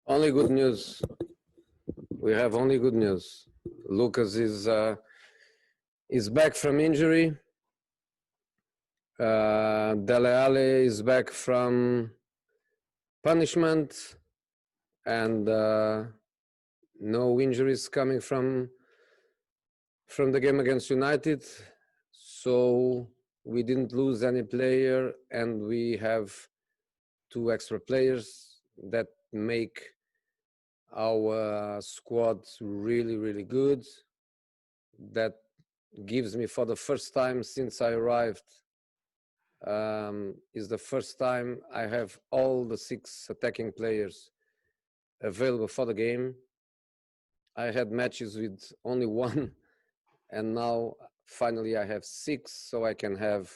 Only good news. We have only good news. Lucas is back from injury. Dele Alli is back from punishment, and no injuries coming from the game against United. So we didn't lose any player, and we have two extra players that make our squad really, really good. That gives me, for the first time since I arrived, is the first time I have all the 6 attacking players available for the game. I had matches with only 1, and now finally I have 6, so I can have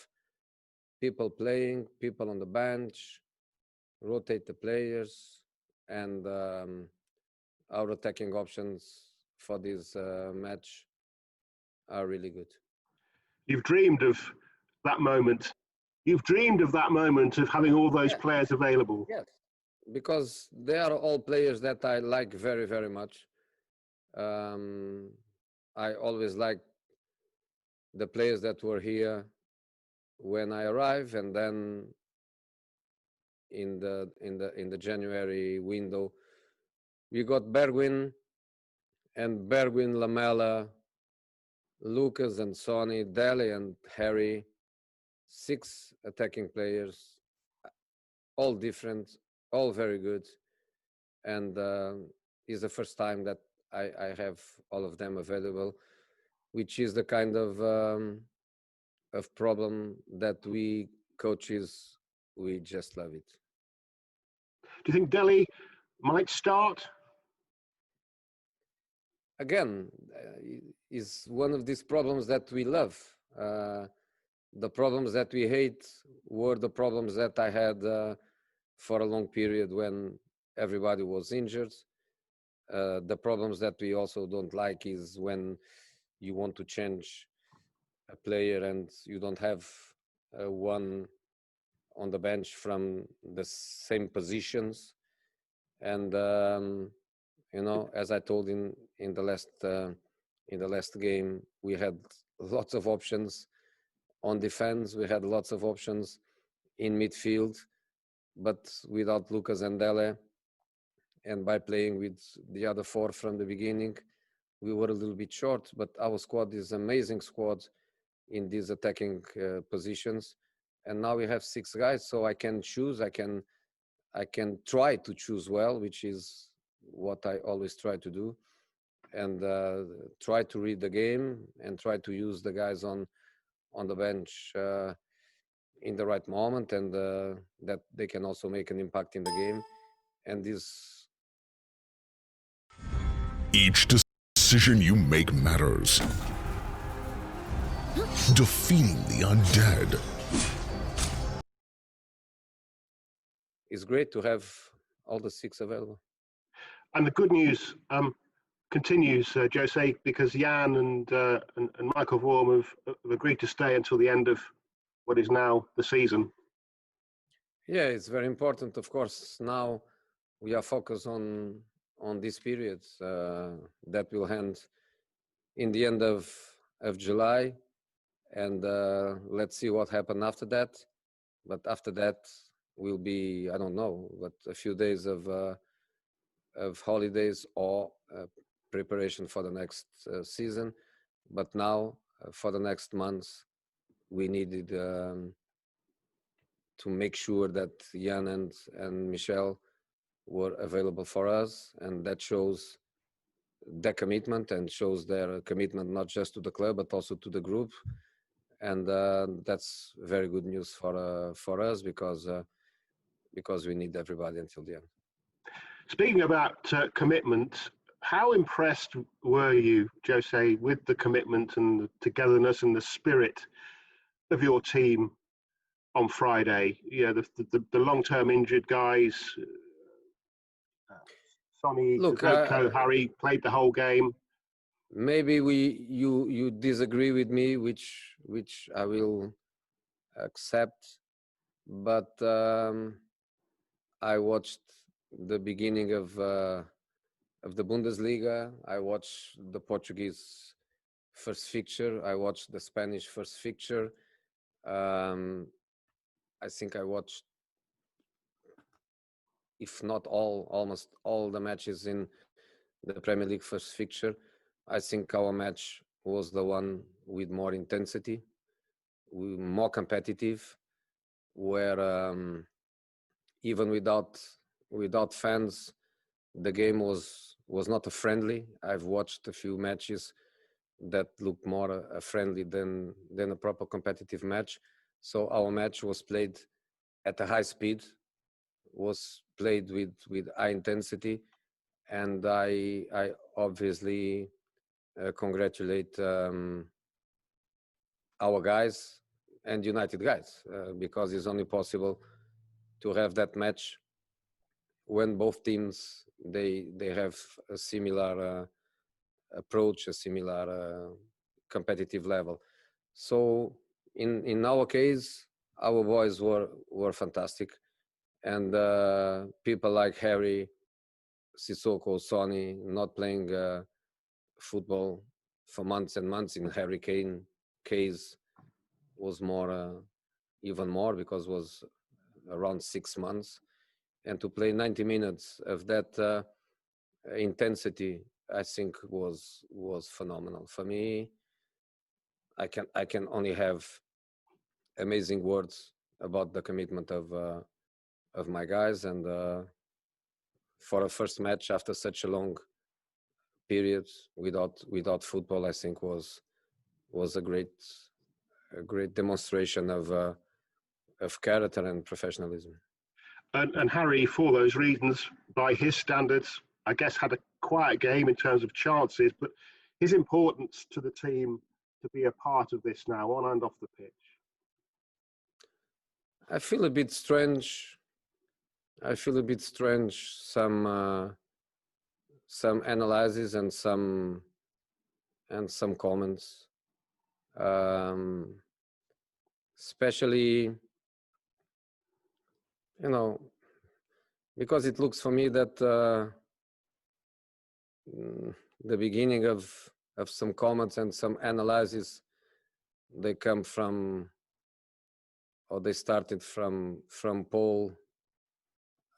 people playing, people on the bench, rotate the players, and our attacking options for this match are really good. You've dreamed of that moment. You've dreamed of that moment of having all those players available. Yes, because they are all players that I like very, very much. I always liked the players that were here when I arrived, and then in the January window, we got Bergwijn, Lamela, Lucas and Sonny, Dele and Harry, 6 attacking players, all different, all very good, and it's the first time that I have all of them available, which is the kind of problem that we coaches, we just love it. Do you think Dele might start? Again, is one of these problems that we love. The problems that we hate were the problems that I had for a long period when everybody was injured. The problems that we also don't like is when you want to change a player and you don't have one on the bench from the same positions. And you know, as I told in the last game, we had lots of options on defense. We had lots of options in midfield, but without Lucas and Dele, and by playing with the other 4 from the beginning, we were a little bit short. But our squad is an amazing squad in these attacking positions, and now we have 6 guys, so I can choose. I can try to choose well, which is what I always try to do, and try to read the game and try to use the guys on the bench in the right moment, and that they can also make an impact in the game. And this, each decision you make matters. Defeating the undead. it's great to have all the 6 available. And the good news continues, Jose, because Jan and Michael Vorm have agreed to stay until the end of what is now the season. Yeah, it's very important. Of course, now we are focused on this period that will end in the end of July, and let's see what happens after that. But after that will be, I don't know, but a few days of holidays or preparation for the next season. But now, for the next months, we needed to make sure that Jan and Michel were available for us, and that shows their commitment and shows their commitment not just to the club but also to the group, and that's very good news for us because we need everybody until the end. Speaking about commitment, how impressed were you, Jose, with the commitment and the togetherness and the spirit of your team on Friday? Yeah, the long-term injured guys. Sonny, Harry played the whole game. Maybe you disagree with me, which I will accept, but I watched the beginning of the Bundesliga. I watched the Portuguese first fixture. I watched the Spanish first fixture. I think I watched, if not all, almost all the matches in the Premier League first fixture. I think our match was the one with more intensity, more competitive, where even without fans, the game was not a friendly. I've watched a few matches that looked more a friendly than a proper competitive match. So our match was played at a high speed, was played with high intensity, and I obviously congratulate our guys and United guys because it's only possible to have that match when both teams they have a similar approach, a similar competitive level. So in our case, our boys were fantastic, and people like Harry, Sissoko, Sonny, not playing football for months and months. In Harry Kane case, was more, even more, because it was around 6 months, and to play 90 minutes of that intensity, I think was phenomenal for me. I can only have amazing words about the commitment of my guys, and for a first match after such a long period without football, I think was a great demonstration of character and professionalism. And Harry, for those reasons, by his standards, I guess had a quiet game in terms of chances, but his importance to the team to be a part of this now, on and off the pitch. I feel a bit strange. Some analyses and some comments, especially, because it looks for me that the beginning of some comments and some analyses, they come from, or they started from Paul.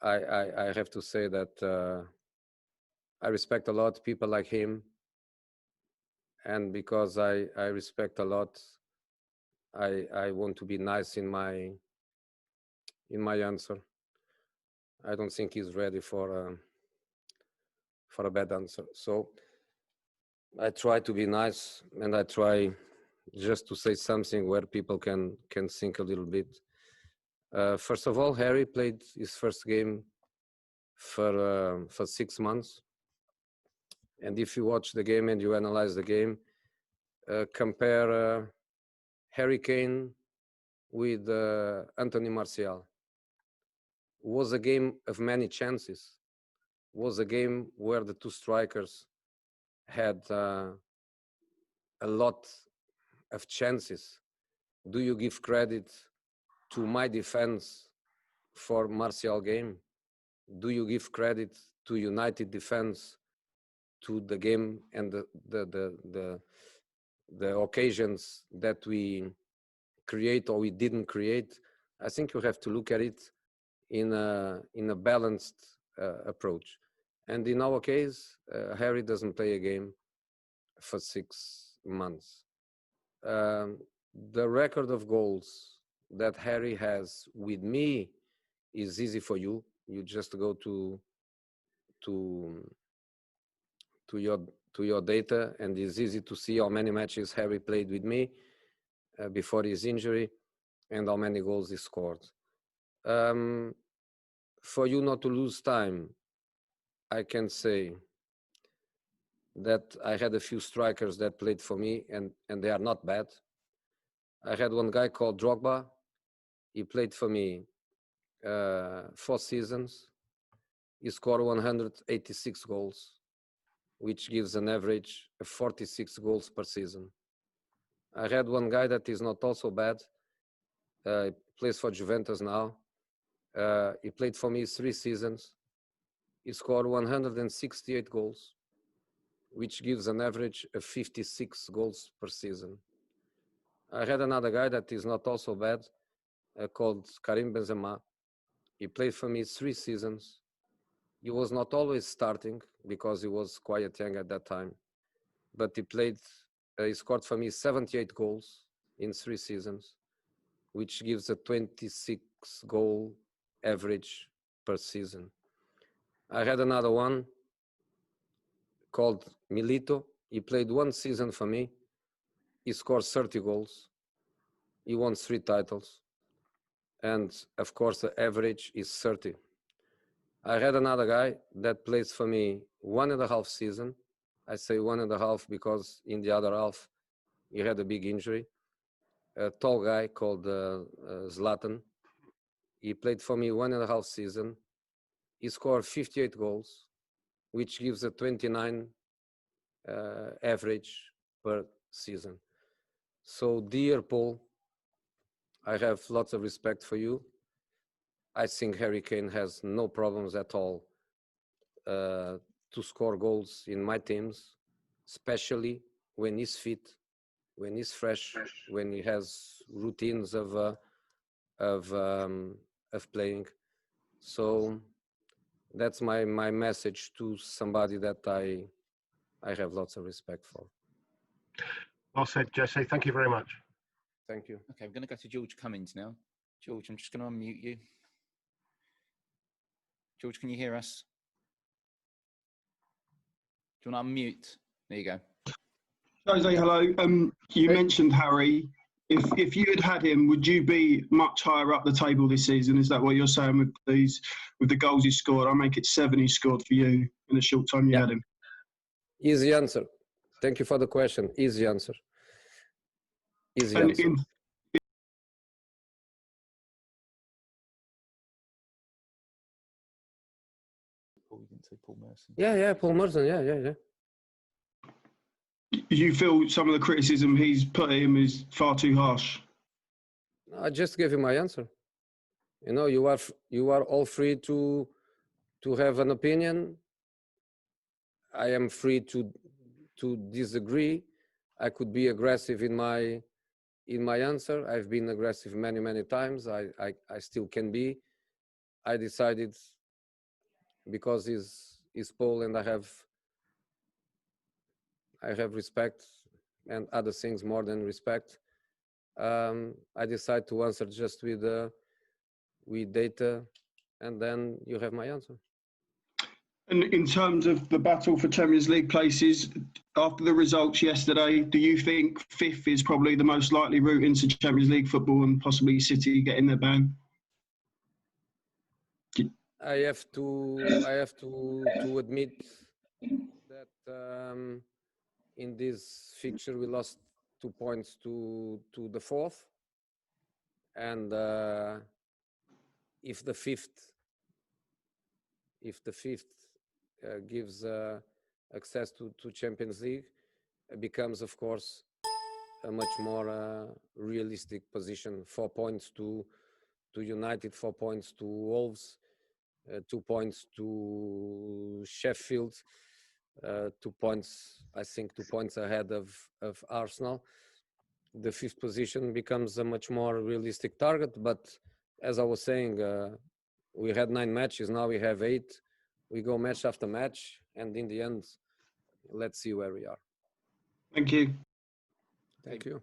I have to say that I respect a lot people like him, and because I respect a lot, I want to be nice in my answer. I don't think he's ready for a bad answer. So I try to be nice, and I try just to say something where people can think a little bit. First of all, Harry played his first game for 6 months, and if you watch the game and you analyze the game, compare Harry Kane with Anthony Martial. Was a game of many chances. Was a game where the two strikers had a lot of chances. Do you give credit to my defense for Martial game? Do you give credit to United defense to the game and the occasions that we create or we didn't create? I think you have to look at it in a balanced approach. And in our case, Harry doesn't play a game for 6 months. The record of goals that Harry has with me is easy for you. You just go to your data, and it's easy to see how many matches Harry played with me before his injury and how many goals he scored. For you not to lose time, I can say that I had a few strikers that played for me, and they are not bad. I had one guy called Drogba. He played for me 4 seasons. He scored 186 goals, which gives an average of 46 goals per season. I had one guy that is not also bad. He plays for Juventus now. He played for me 3 seasons. He scored 168 goals, which gives an average of 56 goals per season. I had another guy that is not also bad, called Karim Benzema. He played for me 3 seasons. He was not always starting because he was quite young at that time, but he scored for me 78 goals in 3 seasons, which gives a 26 goal average per season. I had another one called Milito. He played 1 season for me. He scored 30 goals. He won 3 titles. And of course, the average is 30. I had another guy that plays for me 1.5 season. I say 1.5 because in the other half, he had a big injury. A tall guy called Zlatan. He played for me 1.5 season. He scored 58 goals, which gives a 29 average per season. So, dear Paul, I have lots of respect for you. I think Harry Kane has no problems at all to score goals in my teams, especially when he's fit, when he's fresh, when he has routines of playing. So that's my message to somebody that I have lots of respect for. Well said, Jesse. Thank you very much. Thank you. Okay, we're going to go to George Cummins now. George, I'm just going to unmute you. George, can you hear us? Do you want to unmute? There you go. Jose, hello. You mentioned Harry. If you had him, would you be much higher up the table this season? Is that what you're saying with the goals he scored? I make it 7 he scored for you in the short time you had him. Easy answer. Thank you for the question. Easy answer. Easy And answer. You didn't say Paul Merson. Yeah, Paul Merson. Yeah. You feel some of the criticism he's put him is far too harsh? I just gave you my answer. You know, you are all free to have an opinion. I am free to disagree. I could be aggressive in my answer. I've been aggressive many times. I still can be. I decided, because he's Paul and I have respect and other things more than respect. I decide to answer just with data, and then you have my answer. And in terms of the battle for Champions League places, after the results yesterday, do you think 5th is probably the most likely route into Champions League football and possibly City getting their ban? I have to admit that in this fixture we lost 2 points to the 4th, and if the fifth gives access to Champions League, it becomes, of course, a much more realistic position. 4 points to United, 4 points to Wolves, 2 points to Sheffield, 2 points, I think 2 points ahead of Arsenal. The 5th position becomes a much more realistic target. But as I was saying, we had 9 matches, now we have 8. We go match after match, and in the end, let's see where we are. Thank you. Thank you.